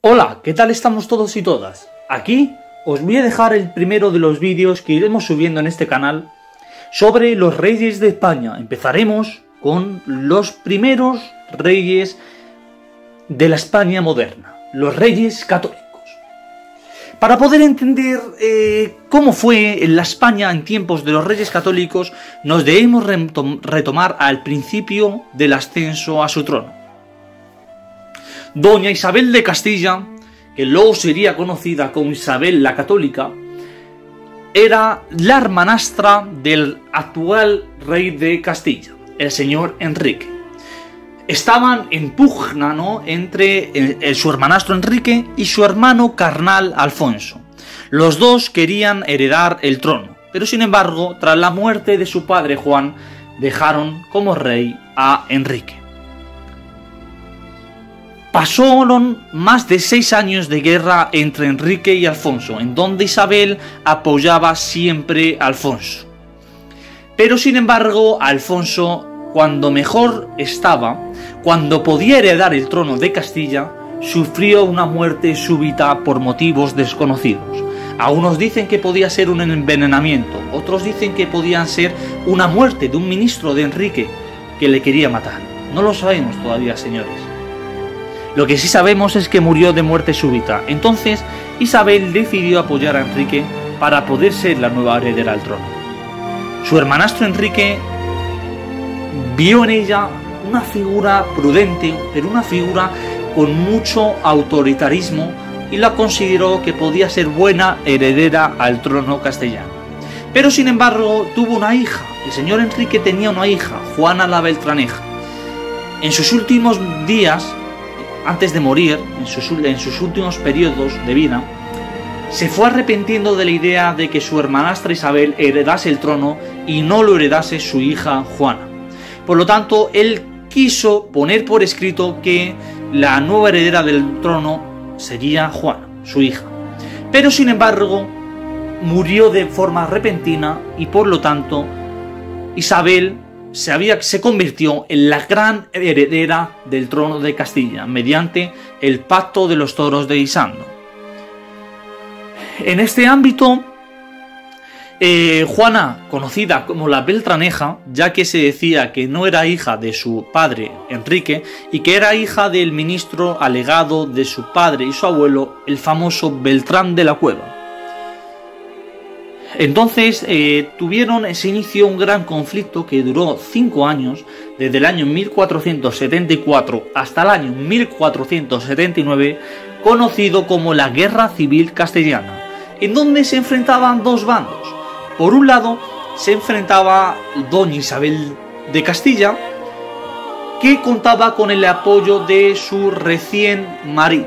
Hola, ¿qué tal estamos todos y todas? Aquí os voy a dejar el primero de los vídeos que iremos subiendo en este canal sobre los reyes de España. Empezaremos con los primeros reyes de la España moderna, los reyes católicos. Para poder entender cómo fue la España en tiempos de los reyes católicos, nos debemos retomar al principio del ascenso a su trono. Doña Isabel de Castilla, que luego sería conocida como Isabel la Católica, era la hermanastra del actual rey de Castilla, el señor Enrique. Estaban en pugna, ¿no?, entre su hermanastro Enrique y su hermano carnal Alfonso. Los dos querían heredar el trono, pero sin embargo, tras la muerte de su padre Juan, dejaron como rey a Enrique. Pasaron más de 6 años de guerra entre Enrique y Alfonso, en donde Isabel apoyaba siempre a Alfonso. Pero sin embargo, Alfonso, cuando mejor estaba, cuando podía heredar el trono de Castilla, sufrió una muerte súbita por motivos desconocidos. Algunos dicen que podía ser un envenenamiento, otros dicen que podía ser una muerte de un ministro de Enrique que le quería matar. No lo sabemos todavía, señores. Lo que sí sabemos es que murió de muerte súbita. Entonces Isabel decidió apoyar a Enrique para poder ser la nueva heredera al trono. Su hermanastro Enrique vio en ella una figura prudente, pero una figura con mucho autoritarismo, y la consideró que podía ser buena heredera al trono castellano. Pero sin embargo tuvo una hija. El señor Enrique tenía una hija, Juana la Beltraneja. En sus últimos días, antes de morir, en sus últimos periodos de vida, se fue arrepintiendo de la idea de que su hermanastra Isabel heredase el trono y no lo heredase su hija Juana. Por lo tanto, él quiso poner por escrito que la nueva heredera del trono sería Juana, su hija. Pero sin embargo, murió de forma repentina y por lo tanto, Isabel se convirtió en la gran heredera del trono de Castilla mediante el pacto de los toros de Isando. En este ámbito, Juana, conocida como la Beltraneja, ya que se decía que no era hija de su padre Enrique y que era hija del ministro alegado de su padre y su abuelo, el famoso Beltrán de la Cueva. Entonces se inició un gran conflicto que duró 5 años, desde el año 1474 hasta el año 1479, conocido como la Guerra Civil Castellana, en donde se enfrentaban dos bandos. Por un lado se enfrentaba Doña Isabel de Castilla, que contaba con el apoyo de su recién marido,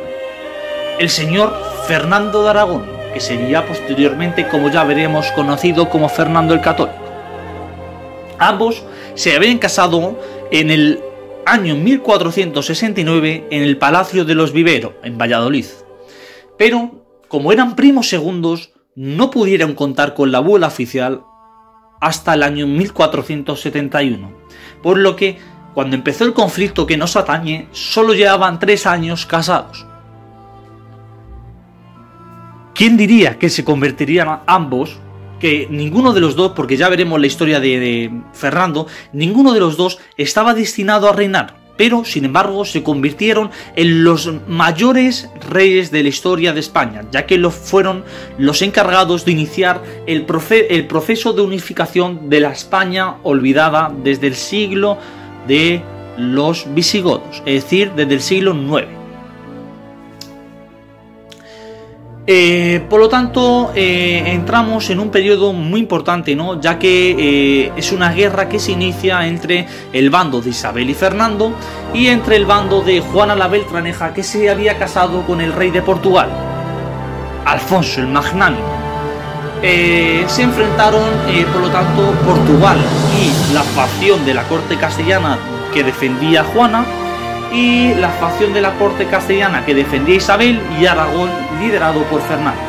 el señor Fernando de Aragón, que sería posteriormente, como ya veremos, conocido como Fernando el Católico. Ambos se habían casado en el año 1469 en el Palacio de los Viveros, en Valladolid. Pero, como eran primos segundos, no pudieron contar con la bula oficial hasta el año 1471. Por lo que, cuando empezó el conflicto que nos atañe, solo llevaban 3 años casados. ¿Quién diría que se convertirían ambos? Que ninguno de los dos, porque ya veremos la historia de Fernando, ninguno de los dos estaba destinado a reinar, pero sin embargo se convirtieron en los mayores reyes de la historia de España, ya que fueron los encargados de iniciar el proceso de unificación de la España olvidada desde el siglo de los visigodos, es decir, desde el siglo IX. Por lo tanto, entramos en un periodo muy importante, ¿no?, ya que es una guerra que se inicia entre el bando de Isabel y Fernando y entre el bando de Juana la Beltraneja, que se había casado con el rey de Portugal, Alfonso el Magnánimo. Se enfrentaron, por lo tanto, Portugal y la facción de la corte castellana que defendía a Juana, y la facción de la corte castellana que defendía a Isabel y Aragón, liderado por Fernando.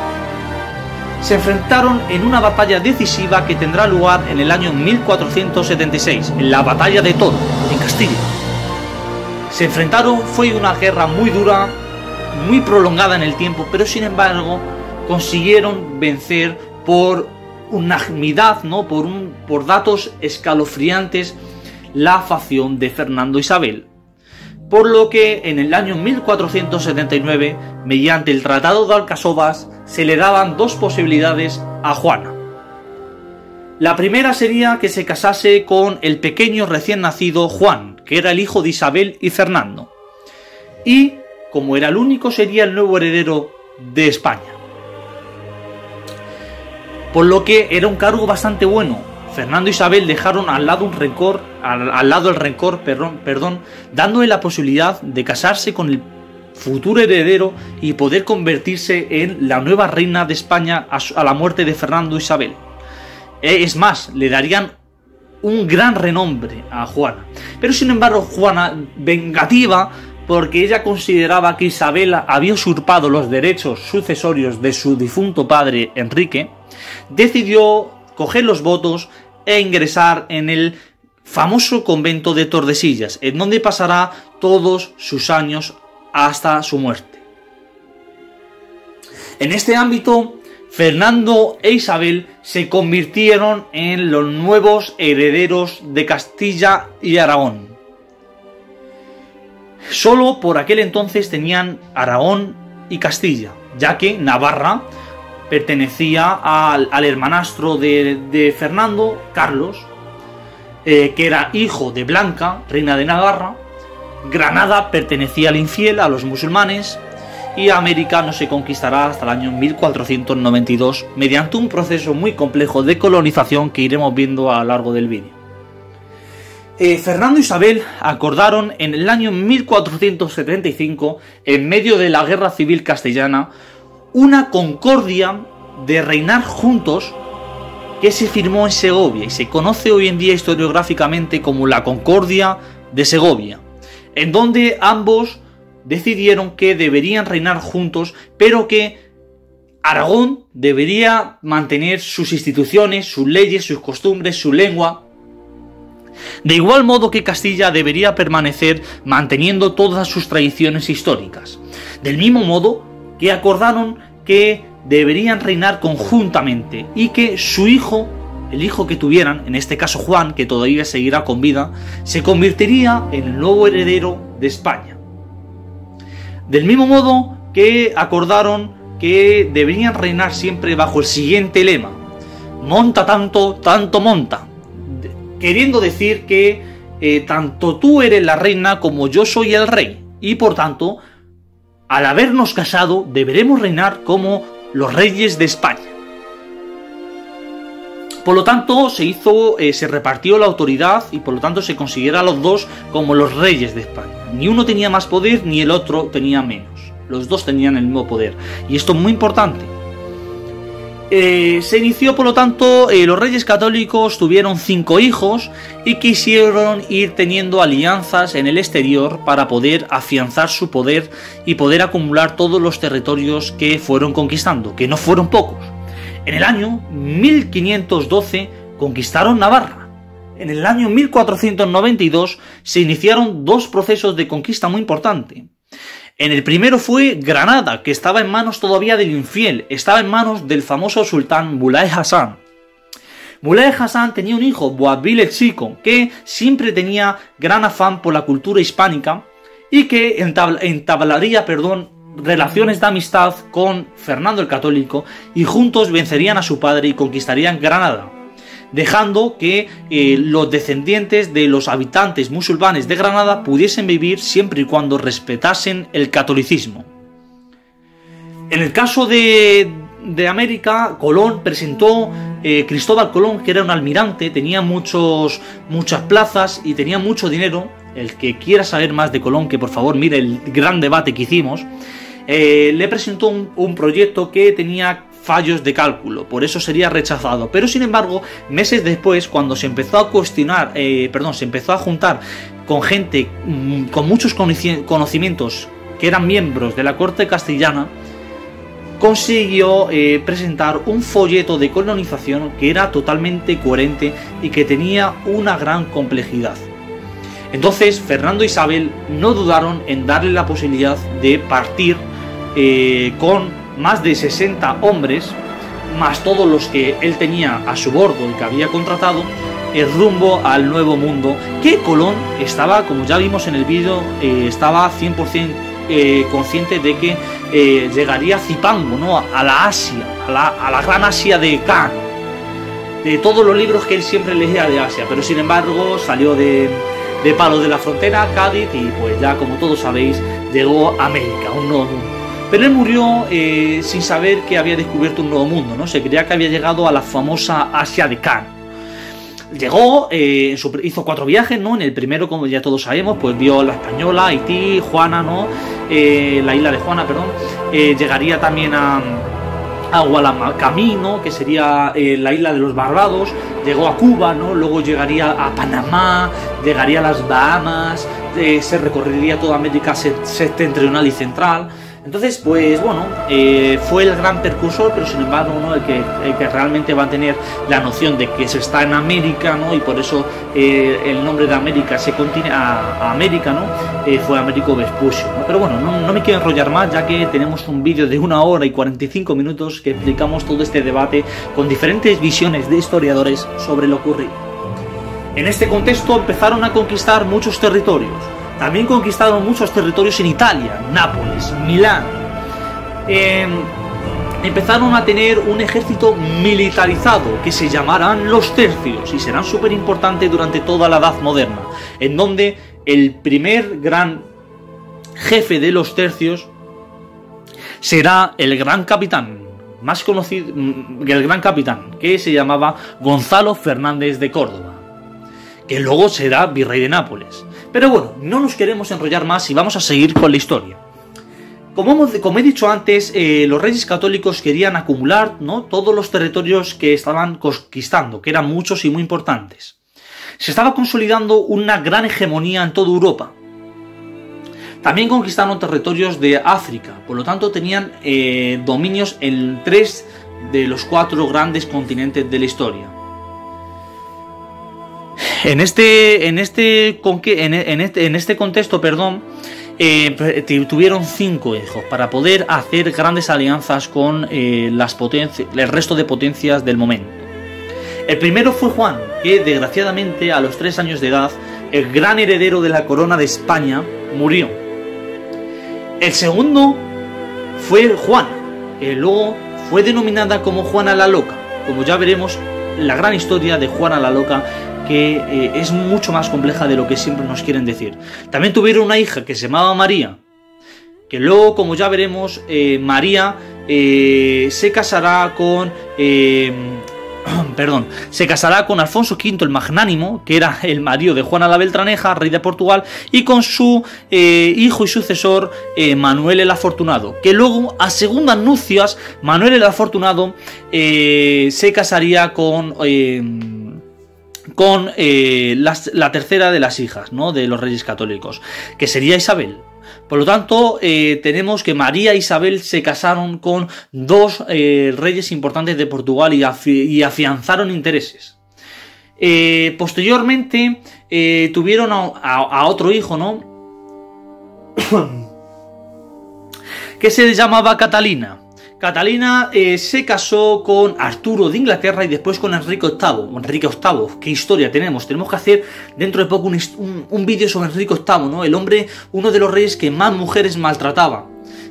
Se enfrentaron en una batalla decisiva que tendrá lugar en el año 1476, en la batalla de Toro, en Castilla. Se enfrentaron, fue una guerra muy dura, muy prolongada en el tiempo, pero sin embargo consiguieron vencer por unanimidad, ¿no? por datos escalofriantes, la facción de Fernando Isabel. Por lo que en el año 1479, mediante el Tratado de Alcasovas, se le daban dos posibilidades a Juana. La primera sería que se casase con el pequeño recién nacido Juan, que era el hijo de Isabel y Fernando. Y, como era el único, sería el nuevo heredero de España. Por lo que era un cargo bastante bueno. Fernando e Isabel dejaron al lado el rencor, dándole la posibilidad de casarse con el futuro heredero y poder convertirse en la nueva reina de España a la muerte de Fernando e Isabel. Es más, le darían un gran renombre a Juana. Pero sin embargo, Juana, vengativa, porque ella consideraba que Isabel había usurpado los derechos sucesorios de su difunto padre Enrique, decidió coger los votos e ingresar en el famoso convento de Tordesillas, en donde pasará todos sus años hasta su muerte. En este ámbito, Fernando e Isabel se convirtieron en los nuevos herederos de Castilla y Aragón. Solo por aquel entonces tenían Aragón y Castilla, ya que Navarra pertenecía al hermanastro de Fernando, Carlos, que era hijo de Blanca, reina de Navarra. Granada pertenecía al infiel, a los musulmanes, y América no se conquistará hasta el año 1492 mediante un proceso muy complejo de colonización que iremos viendo a lo largo del vídeo. Fernando e Isabel acordaron en el año 1475, en medio de la Guerra Civil Castellana, una concordia de reinar juntos que se firmó en Segovia y se conoce hoy en día historiográficamente como la Concordia de Segovia, en donde ambos decidieron que deberían reinar juntos, pero que Aragón debería mantener sus instituciones, sus leyes, sus costumbres, su lengua, de igual modo que Castilla debería permanecer manteniendo todas sus tradiciones históricas. Del mismo modo que acordaron que deberían reinar conjuntamente y que su hijo, el hijo que tuvieran, en este caso Juan, que todavía seguirá con vida, se convertiría en el nuevo heredero de España. Del mismo modo que acordaron que deberían reinar siempre bajo el siguiente lema: monta tanto, tanto monta, queriendo decir que tanto tú eres la reina como yo soy el rey, y por tanto, al habernos casado, deberemos reinar como los reyes de España. Por lo tanto, se repartió la autoridad y por lo tanto se considera a los dos como los reyes de España. Ni uno tenía más poder ni el otro tenía menos. Los dos tenían el mismo poder. Y esto es muy importante. Se inició, por lo tanto, los reyes católicos tuvieron 5 hijos y quisieron ir teniendo alianzas en el exterior para poder afianzar su poder y poder acumular todos los territorios que fueron conquistando, que no fueron pocos. En el año 1512 conquistaron Navarra. En el año 1492 se iniciaron 2 procesos de conquista muy importantes. En el primero fue Granada, que estaba en manos todavía del infiel, estaba en manos del famoso sultán Mulay Hassan. Mulay Hassan tenía un hijo, Boabdil el Chico, que siempre tenía gran afán por la cultura hispánica y que entablaría relaciones de amistad con Fernando el Católico y juntos vencerían a su padre y conquistarían Granada, dejando que los descendientes de los habitantes musulmanes de Granada pudiesen vivir siempre y cuando respetasen el catolicismo. En el caso de América, Colón presentó Cristóbal Colón, que era un almirante, tenía muchas plazas y tenía mucho dinero. El que quiera saber más de Colón, que por favor mire el gran debate que hicimos, le presentó un proyecto que tenía fallos de cálculo, por eso sería rechazado. Pero sin embargo, meses después, cuando se empezó a cuestionar, se empezó a juntar con gente con muchos conocimientos que eran miembros de la corte castellana, consiguió presentar un folleto de colonización que era totalmente coherente y que tenía una gran complejidad. Entonces Fernando e Isabel no dudaron en darle la posibilidad de partir con más de 60 hombres, más todos los que él tenía a su bordo y que había contratado, el rumbo al Nuevo Mundo, que Colón estaba, como ya vimos en el vídeo, estaba 100% consciente de que llegaría a Zipango, ¿no? A la Asia, a la gran Asia de Khan, de todos los libros que él siempre leía de Asia, pero sin embargo salió de Palos de la Frontera, Cádiz, y pues ya como todos sabéis, llegó a América, un nuevo mundo. Pero él murió sin saber que había descubierto un nuevo mundo, ¿no? Se creía que había llegado a la famosa Asia de Khan. Llegó, hizo 4 viajes, ¿no? En el primero, como ya todos sabemos, pues vio la Española, Haití, Juana, ¿no? La isla de Juana, perdón. Llegaría también a Guadalcanal, que sería la isla de los Barbados. Llegó a Cuba, ¿no? Luego llegaría a Panamá, llegaría a las Bahamas, se recorrería toda América septentrional y central. Entonces, pues bueno, fue el gran precursor, pero sin embargo, ¿no? el que realmente va a tener la noción de que se está en América, ¿no? Y por eso el nombre de América se continúa a América, ¿no? Fue Américo Vespucio, ¿no? Pero bueno, no me quiero enrollar más, ya que tenemos un vídeo de 1 hora y 45 minutos que explicamos todo este debate con diferentes visiones de historiadores sobre lo ocurrido. En este contexto empezaron a conquistar muchos territorios. También conquistaron muchos territorios en Italia, Nápoles, Milán. Empezaron a tener un ejército militarizado que se llamarán los tercios y serán súper importantes durante toda la Edad Moderna, en donde el primer gran jefe de los tercios será el gran capitán, más conocido, el gran capitán, que se llamaba Gonzalo Fernández de Córdoba, que luego será virrey de Nápoles. Pero bueno, no nos queremos enrollar más y vamos a seguir con la historia. Como he dicho antes, los reyes católicos querían acumular, ¿no? todos los territorios que estaban conquistando, que eran muchos y muy importantes. Se estaba consolidando una gran hegemonía en toda Europa. También conquistaron territorios de África, por lo tanto tenían dominios en 3 de los 4 grandes continentes de la historia. En este contexto, tuvieron 5 hijos para poder hacer grandes alianzas con el resto de potencias del momento. El primero fue Juan, que desgraciadamente a los 3 años de edad, el gran heredero de la corona de España, murió. El segundo fue Juana, que luego fue denominada como Juana la Loca. Como ya veremos, la gran historia de Juana la Loca, que es mucho más compleja de lo que siempre nos quieren decir. También tuvieron una hija que se llamaba María, que luego, como ya veremos, María se casará con Alfonso V el Magnánimo, que era el marido de Juana la Beltraneja, rey de Portugal, y con su hijo y sucesor Manuel el Afortunado, que luego, a segundas nupcias, Manuel el Afortunado se casaría con la tercera de las hijas, ¿no? de los reyes católicos, que sería Isabel. Por lo tanto, tenemos que María e Isabel se casaron con 2 reyes importantes de Portugal y afianzaron intereses. Posteriormente tuvieron a otro hijo, ¿no? que se llamaba Catalina. Catalina se casó con Arturo de Inglaterra y después con Enrique VIII. ¿Qué historia tenemos? Tenemos que hacer dentro de poco un vídeo sobre Enrique VIII, ¿no? El hombre, uno de los reyes que más mujeres maltrataba,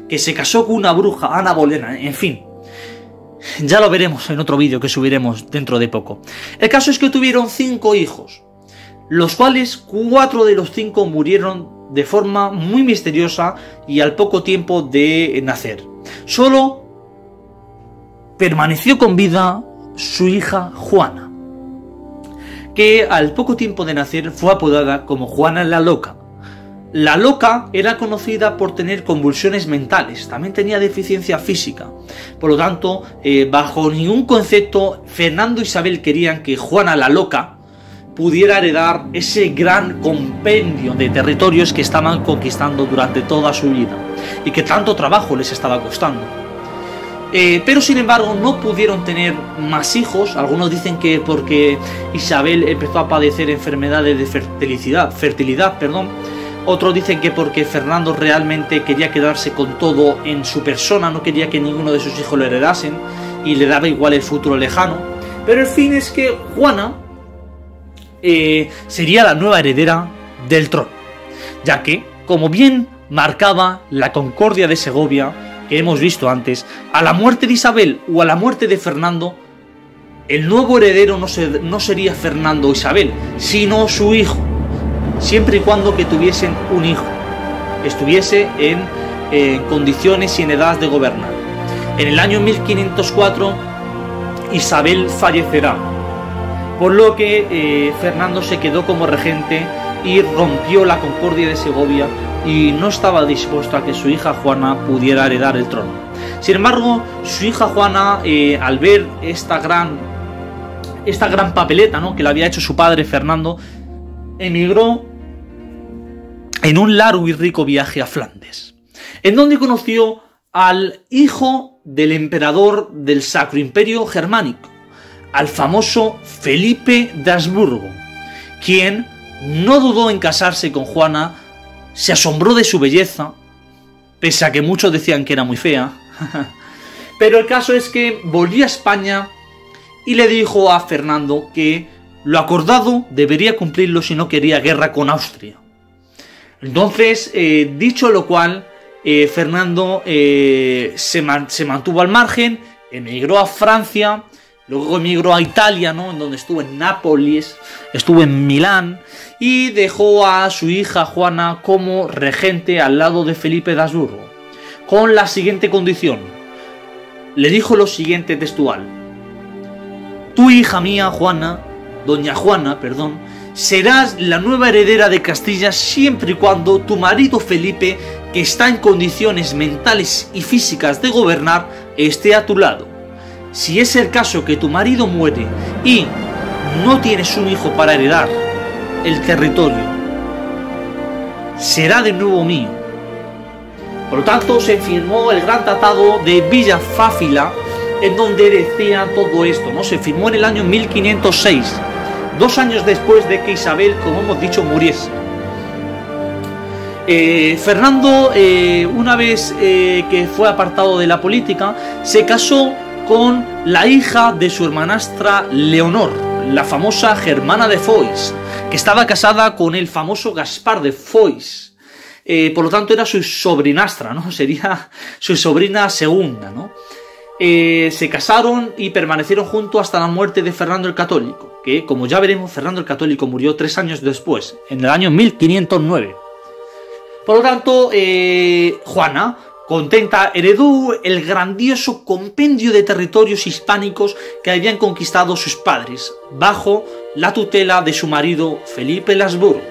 que se casó con una bruja, Ana Bolena, en fin. Ya lo veremos en otro vídeo que subiremos dentro de poco. El caso es que tuvieron 5 hijos, los cuales 4 de los 5 murieron de forma muy misteriosa y al poco tiempo de nacer. Solo permaneció con vida su hija Juana, que al poco tiempo de nacer fue apodada como Juana la Loca. La Loca era conocida por tener convulsiones mentales, también tenía deficiencia física. Por lo tanto, bajo ningún concepto, Fernando e Isabel querían que Juana la Loca pudiera heredar ese gran compendio de territorios que estaban conquistando durante toda su vida y que tanto trabajo les estaba costando. Pero sin embargo no pudieron tener más hijos. Algunos dicen que porque Isabel empezó a padecer enfermedades de fertilidad, Otros dicen que porque Fernando realmente quería quedarse con todo en su persona, no quería que ninguno de sus hijos lo heredasen y le daba igual el futuro lejano. Pero el fin es que Juana sería la nueva heredera del trono, ya que, como bien marcaba la Concordia de Segovia, que hemos visto antes, a la muerte de Isabel o a la muerte de Fernando, el nuevo heredero no sería Fernando o Isabel, sino su hijo, siempre y cuando que tuviesen un hijo, estuviese en condiciones y en edad de gobernar. En el año 1504 Isabel fallecerá, por lo que Fernando se quedó como regente y rompió la Concordia de Segovia y no estaba dispuesto a que su hija Juana pudiera heredar el trono. Sin embargo, su hija Juana, al ver esta gran papeleta, ¿no?, que le había hecho su padre Fernando, emigró en un largo y rico viaje a Flandes, en donde conoció al hijo del emperador del Sacro Imperio Germánico, al famoso Felipe de Habsburgo, quien no dudó en casarse con Juana, se asombró de su belleza, pese a que muchos decían que era muy fea, pero el caso es que volvió a España y le dijo a Fernando que lo acordado debería cumplirlo si no quería guerra con Austria. Entonces, dicho lo cual, Fernando se mantuvo al margen, emigró a Francia, luego emigró a Italia, ¿no?, en donde estuvo en Nápoles, estuvo en Milán, y dejó a su hija Juana como regente al lado de Felipe de Habsburgo, con la siguiente condición. Le dijo lo siguiente textual: tu hija mía, doña Juana, serás la nueva heredera de Castilla siempre y cuando tu marido Felipe, que está en condiciones mentales y físicas de gobernar, esté a tu lado. Si es el caso que tu marido muere y no tienes un hijo para heredar el territorio, será de nuevo mío. Por lo tanto, se firmó el gran tratado de Villafáfila, en donde decía todo esto, ¿no? Se firmó en el año 1506, 2 años después de que Isabel, como hemos dicho, muriese. Fernando, una vez que fue apartado de la política, se casó con la hija de su hermanastra Leonor, la famosa Germana de Foix, que estaba casada con el famoso Gaspar de Foix. Por lo tanto, era su sobrinastra, ¿no? Sería su sobrina segunda, ¿no? Se casaron y permanecieron juntos hasta la muerte de Fernando el Católico, que, como ya veremos, Fernando el Católico murió 3 años después, en el año 1509. Por lo tanto, Juana, contenta, heredó el grandioso compendio de territorios hispánicos que habían conquistado sus padres, bajo la tutela de su marido Felipe de Habsburgo.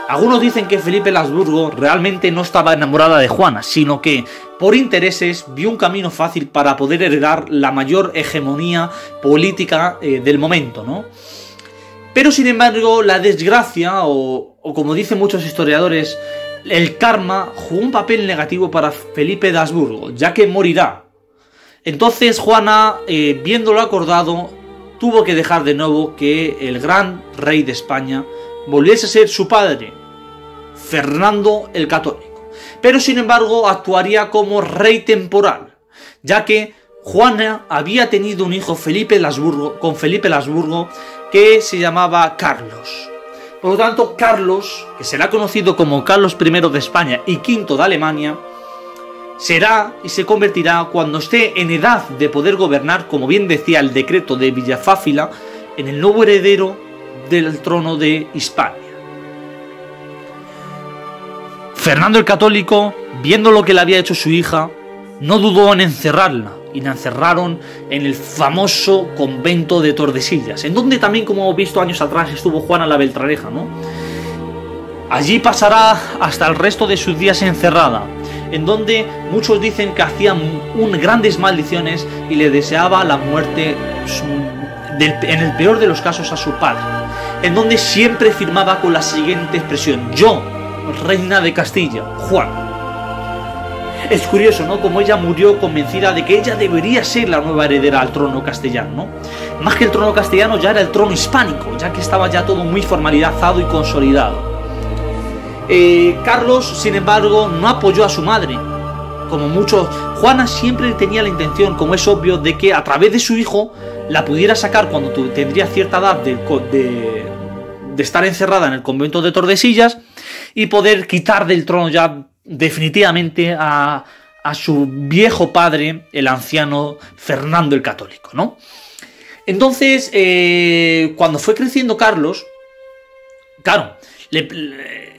Algunos dicen que Felipe de Habsburgo realmente no estaba enamorada de Juana, sino que, por intereses, vio un camino fácil para poder heredar la mayor hegemonía política del momento, ¿no? Pero, sin embargo, la desgracia, o como dicen muchos historiadores, el karma, jugó un papel negativo para Felipe de Habsburgo, ya que morirá. Entonces Juana, viéndolo acordado, tuvo que dejar de nuevo que el gran rey de España volviese a ser su padre, Fernando el Católico. Pero sin embargo actuaría como rey temporal, ya que Juana había tenido un hijo con Felipe de Habsburgo que se llamaba Carlos. Por lo tanto, Carlos, que será conocido como Carlos I de España y V de Alemania, será y se convertirá, cuando esté en edad de poder gobernar, como bien decía el decreto de Villafáfila, en el nuevo heredero del trono de Hispania. Fernando el Católico, viendo lo que le había hecho su hija, no dudó en encerrarla, y la encerraron en el famoso convento de Tordesillas, en donde también, como hemos visto años atrás, estuvo Juana la Beltraneja, ¿no? Allí pasará hasta el resto de sus días encerrada, en donde muchos dicen que hacía grandes maldiciones y le deseaba la muerte, en el peor de los casos, a su padre, en donde siempre firmaba con la siguiente expresión: yo, reina de Castilla, Juan. Es curioso, ¿no?, como ella murió convencida de que ella debería ser la nueva heredera al trono castellano, ¿no? Más que el trono castellano, ya era el trono hispánico, ya que estaba ya todo muy formalizado y consolidado. Carlos, sin embargo, no apoyó a su madre. Como muchos, Juana siempre tenía la intención, como es obvio, de que a través de su hijo la pudiera sacar cuando tendría cierta edad de estar encerrada en el convento de Tordesillas y poder quitar del trono ya definitivamente a su viejo padre, el anciano Fernando el Católico, ¿no? Entonces, cuando fue creciendo Carlos, claro,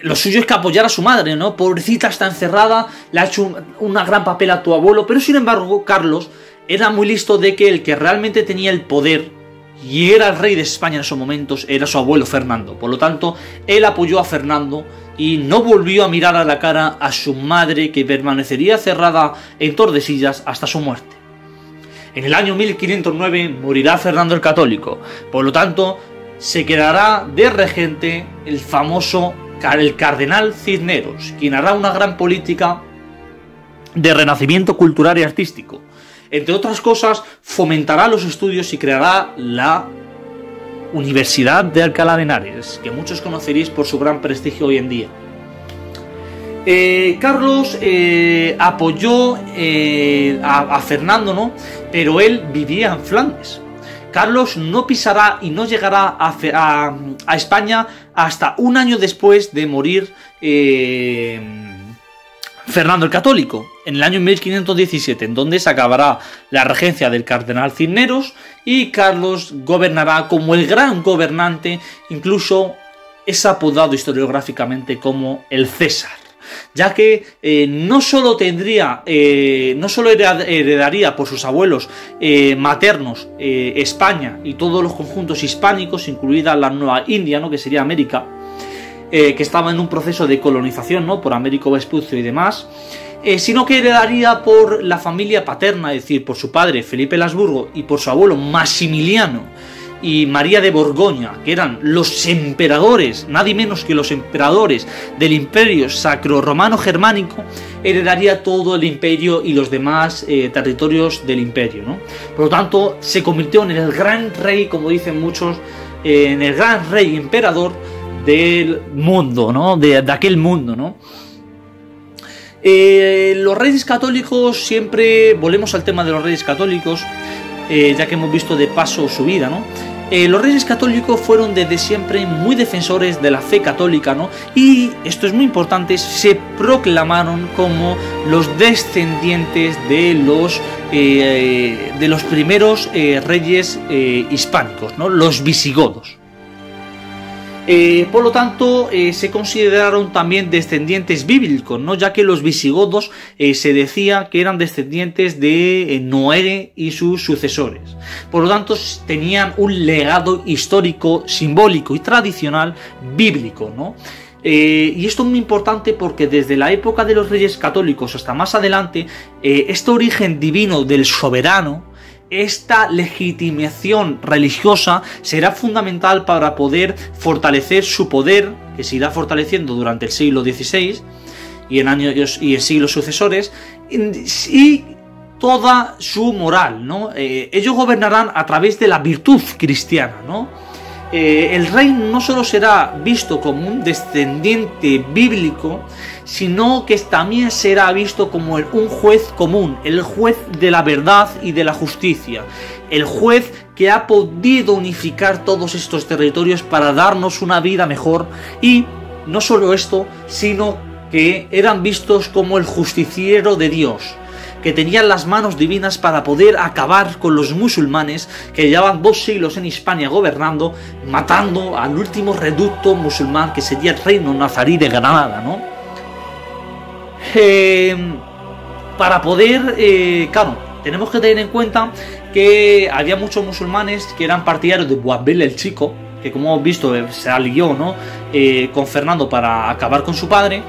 lo suyo es que apoyara a su madre, ¿no? Pobrecita, está encerrada, le ha hecho una gran papel a tu abuelo, pero sin embargo, Carlos era muy listo de que el que realmente tenía el poder y era el rey de España en esos momentos era su abuelo Fernando. Por lo tanto, él apoyó a Fernando y no volvió a mirar a la cara a su madre, que permanecería cerrada en Tordesillas hasta su muerte. En el año 1509 morirá Fernando el Católico. Por lo tanto, se quedará de regente el famoso cardenal Cisneros, quien hará una gran política de renacimiento cultural y artístico. Entre otras cosas, fomentará los estudios y creará la Universidad de Alcalá de Henares, que muchos conoceréis por su gran prestigio hoy en día. Carlos apoyó a Fernando, ¿no? Pero él vivía en Flandes. Carlos no pisará y no llegará a España hasta un año después de morir Fernando el Católico, en el año 1517, en donde se acabará la regencia del cardenal Cisneros y Carlos gobernará como el gran gobernante, incluso es apodado historiográficamente como el César, ya que no solo heredaría por sus abuelos maternos España y todos los conjuntos hispánicos, incluida la Nueva India, ¿no? Que sería América, que estaba en un proceso de colonización, ¿no? Por Américo Vespucio y demás, sino que heredaría por la familia paterna, es decir, por su padre Felipe el Habsburgo y por su abuelo Maximiliano y María de Borgoña, que eran los emperadores, nadie menos que los emperadores del Imperio Sacro-Romano Germánico. Heredaría todo el imperio y los demás territorios del imperio, ¿no? Por lo tanto, se convirtió en el gran rey, como dicen muchos, en el gran rey emperador del mundo, ¿no? De aquel mundo, ¿no? Los reyes católicos, siempre volvemos al tema de los reyes católicos, ya que hemos visto de paso su vida, ¿no? Los reyes católicos fueron desde siempre muy defensores de la fe católica, ¿no? Y esto es muy importante, se proclamaron como los descendientes de los primeros reyes hispánicos, ¿no? Los visigodos. Por lo tanto, se consideraron también descendientes bíblicos, ¿no? Ya que los visigodos se decía que eran descendientes de Noé y sus sucesores. Por lo tanto, tenían un legado histórico, simbólico y tradicional bíblico, ¿no? Y esto es muy importante porque desde la época de los reyes católicos hasta más adelante, este origen divino del soberano, esta legitimación religiosa será fundamental para poder fortalecer su poder, que se irá fortaleciendo durante el siglo XVI y en siglos sucesores, y toda su moral, ¿no? Ellos gobernarán a través de la virtud cristiana, ¿no? El rey no solo será visto como un descendiente bíblico, sino que también será visto como un juez común, el juez de la verdad y de la justicia, el juez que ha podido unificar todos estos territorios para darnos una vida mejor. Y no solo esto, sino que eran vistos como el justiciero de Dios, que tenían las manos divinas para poder acabar con los musulmanes que llevaban 2 siglos en Hispania gobernando, matando al último reducto musulmán, que sería el reino nazarí de Granada, ¿no? Para poder, claro, tenemos que tener en cuenta que había muchos musulmanes que eran partidarios de Boabdil el Chico, que como hemos visto se alió, ¿no? Con Fernando para acabar con su padre,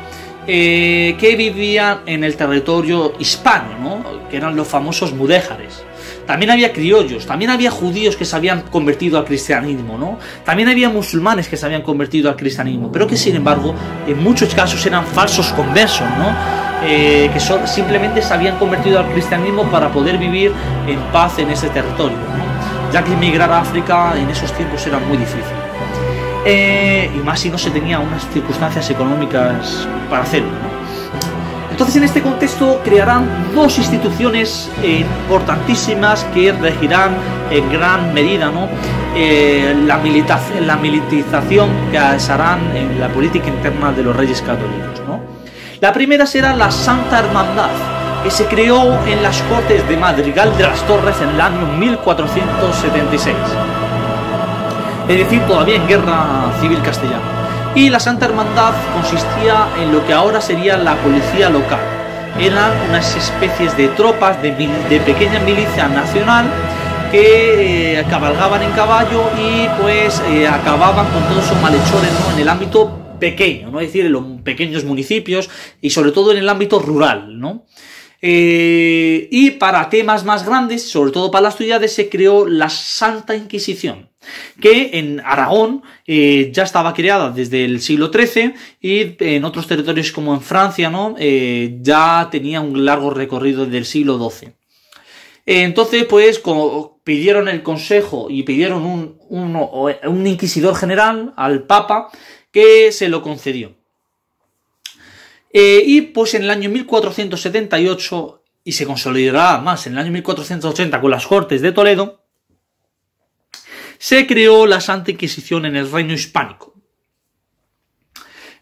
que vivían en el territorio hispano, ¿no? Que eran los famosos mudéjares. También había criollos, también había judíos que se habían convertido al cristianismo, ¿no? También había musulmanes que se habían convertido al cristianismo, pero que sin embargo en muchos casos eran falsos conversos, ¿no? Que simplemente se habían convertido al cristianismo para poder vivir en paz en ese territorio, ¿no? Ya que emigrar a África en esos tiempos era muy difícil. Y más si no se tenía unas circunstancias económicas para hacerlo, ¿no? Entonces, en este contexto crearán dos instituciones importantísimas que regirán en gran medida, ¿no?, la militarización que se harán en la política interna de los Reyes Católicos, ¿no? La primera será la Santa Hermandad, que se creó en las Cortes de Madrigal de las Torres en el año 1476, es decir, todavía en Guerra Civil Castellana. Y la Santa Hermandad consistía en lo que ahora sería la policía local. Eran unas especies de tropas de pequeña milicia nacional que cabalgaban en caballo y pues acababan con todos sus malhechores, ¿no?, en el ámbito pequeño, ¿no?, es decir, en los pequeños municipios y sobre todo en el ámbito rural, ¿no? Y para temas más grandes, sobre todo para las ciudades, se creó la Santa Inquisición, que en Aragón ya estaba creada desde el siglo XIII y en otros territorios como en Francia, ¿no?, ya tenía un largo recorrido desde el siglo XII. Entonces, pues, como pidieron el consejo y pidieron un inquisidor general al Papa, que se lo concedió. Y pues en el año 1478, y se consolidará más en el año 1480 con las Cortes de Toledo, se creó la Santa Inquisición en el Reino Hispánico.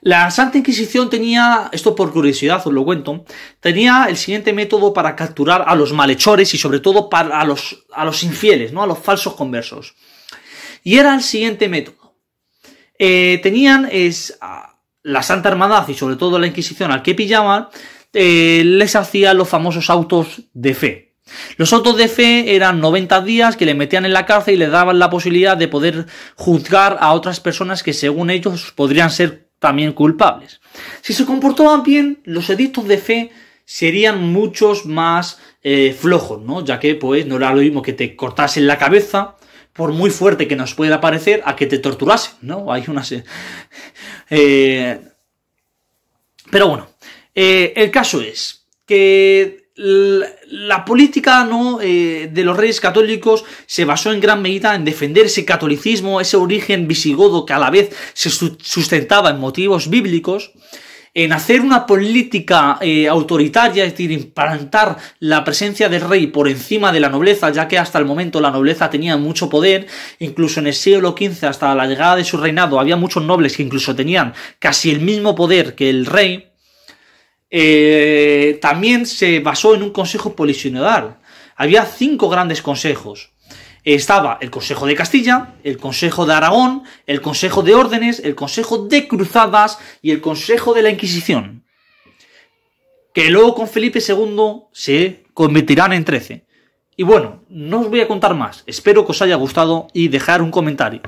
La Santa Inquisición tenía, esto por curiosidad os lo cuento, tenía el siguiente método para capturar a los malhechores y sobre todo a los infieles, ¿no?, a los falsos conversos. Y era el siguiente método. La Santa Hermandad y sobre todo la Inquisición al que pillaban, les hacían los famosos autos de fe. Los autos de fe eran 90 días que le metían en la cárcel y le daban la posibilidad de poder juzgar a otras personas que según ellos podrían ser también culpables. Si se comportaban bien, los edictos de fe serían muchos más flojos, ¿no?, ya que pues no era lo mismo que te cortasen la cabeza, por muy fuerte que nos pueda parecer, a que te torturasen, ¿no? Hay unas... Pero bueno, el caso es que la política, ¿no?, de los Reyes Católicos se basó en gran medida en defender ese catolicismo, ese origen visigodo que a la vez se sustentaba en motivos bíblicos, en hacer una política autoritaria, es decir, implantar la presencia del rey por encima de la nobleza, ya que hasta el momento la nobleza tenía mucho poder. Incluso en el siglo XV, hasta la llegada de su reinado, había muchos nobles que incluso tenían casi el mismo poder que el rey. También se basó en un consejo polisinodal. Había 5 grandes consejos. Estaba el Consejo de Castilla, el Consejo de Aragón, el Consejo de Órdenes, el Consejo de Cruzadas y el Consejo de la Inquisición, que luego con Felipe II se convertirán en 13. Y bueno, no os voy a contar más, espero que os haya gustado y dejar un comentario.